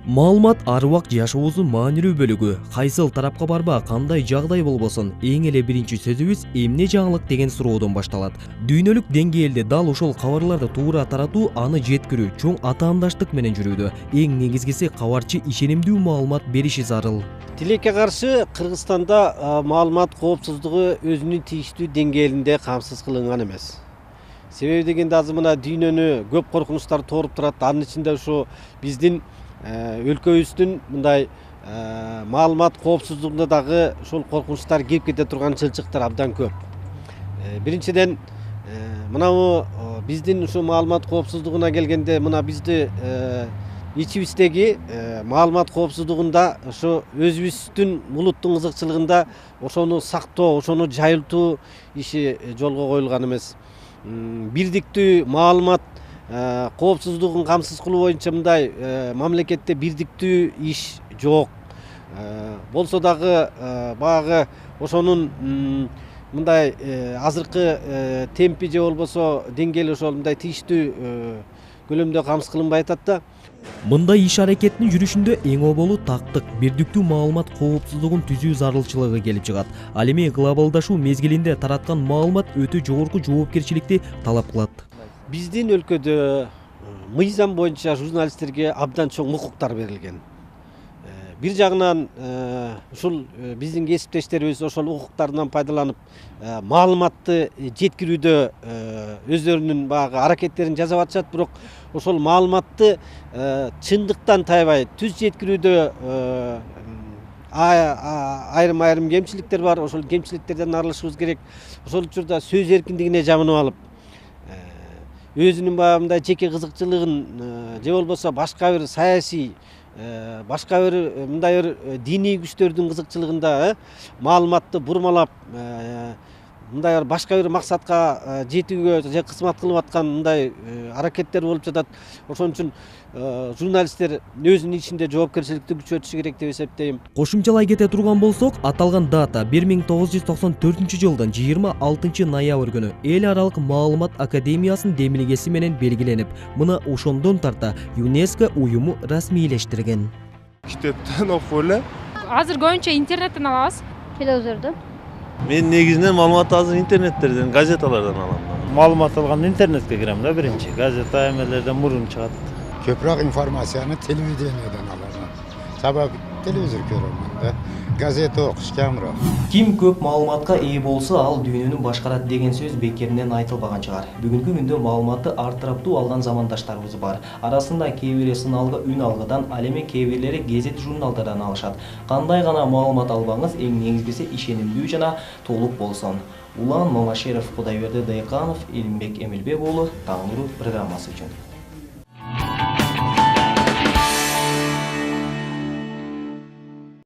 Маалымат ар убак жашообуздун маанилүү бөлүгү. Кайсыл тарапка барба, кандай жагдай болбосун, эң эле биринчи сөзүбүз эмне жаңылык деген суроодон башталат. Дүйнөлүк деңгээлде дал ошол кабарларды туура таратуу, аны жеткирүү чоң атаандаштык менен жүрүүдө. Эң негизгиси кабарчы ишенимдүү маалымат бериши зарыл. Тилекке каршы Кыргызстанда маалымат коопсуздугу өзүнүн тийиштүү деңгээлинде камсыз кылынган эмес. Себеби дегенде азыр мына дүйнөнү көп коркунучтар тооруп турат. Анын ичинде ушу биздин өлкөбүздүн мындай маалымат коопсуздугунда дагы ошол коркунучтар кирип кете турган чылчыктар абдан көп. Биринчиден мынабу биздин ушу маалымат коопсуздугуна келгенде мына бизди ичибиздеги маалымат коопсуздугунда ошо өзүбүздүн улуттун кызыкчылыгында ошону сактоо, ошону жайылтуу иши жолго коюлган эмес. Бирдиктүү маалымат коопсуздугун камсыз кылуу боюнча мындай мамлекетте бирдиктүү иш жок. Болсо дагы баягы ошонун мындай азыркы темпи же болбосо деңгээли ошол мындай тийиштүү көлөмдө камсыз кылынбай атат да. Мындай иш аракеттин жүрүшүндө эң оболу тактык, бирдиктүү маалымат коопсуздугун түзүү зарылчылыгы келип чыгат. Ал эми глобалдашуу мезгилинде тараткан маалымат өтө жогорку жоопкерчиликти талап кылат. Биздин өлкөдө мыйзам боюнча журналисттерге абдан чоң укуктар берилген. Бир жагынан ушул биздин кесиптештерибиз ошол укуктарынан пайдаланып маалыматты жеткирүүдө өздөрүнүн баягы аракеттерин жасап атышат, бирок ошол маалыматты чындыктан тайбай түз жеткирүүдө айрым кемчиликтер бар. Ошол кемчиликтерден арылышыбыз керек. Ошол учурда сөз эркиндигине жабынып алып, өзүнүн баягы мындай жеке кызыкчылыгын же болбосо башка бир саясий, башка бир мындай бир диний күчтөрдүн кызыкчылыгында маалыматты бурмалап, мындай башка бир максатка жетүүгө же кызмат кылып аткан мындай аракеттер болуп жатат. Ошон үчүн журналисттер өзүнүн ичинде жоопкерчиликти күчөтүшү керек деп эсептейм. Кошумчалай кете турган болсок, аталган дата 1994-жылдын 26 ноябрь күнү Эл аралык маалымат академиясынын демилгеси менен белгиленип, мына ошондон тарта ЮНЕСКО уюму расмийлештирген. Китептен окуп эле. Азыр көбүнчө интернеттен алабыз. Телевизордон. Мен негизинен маалыматты азыр интернеттерден, газеталардан алам. Маалымат алганда интернетке кирем да биринчи. Газета эмелерден мурун чыгат. Köprek informasyonu televizyondan alırım. Sabah televizyon görüyorum da. Gazete okuşken bırak. Ким көп маалыматка ээ болсо, ал дүйнөнү башкарат деген сөз бекеринен айтылбаган чыгар. Бүгүнкү күндө маалыматты артыраптуу алган замандаштарыбыз бар. Арасында кээ бири сыналгы үн алгыдан, ал эми кээ бирлери гезит журналдардан алышат. Кандай гана маалымат албаңыз, эң негизгиси ишенимдүү жана толук болсун. Улан Мамашеров, Кудайберди Дайканов, Илимбек Эмилбек уулу, Таң нуру программасы үчүн.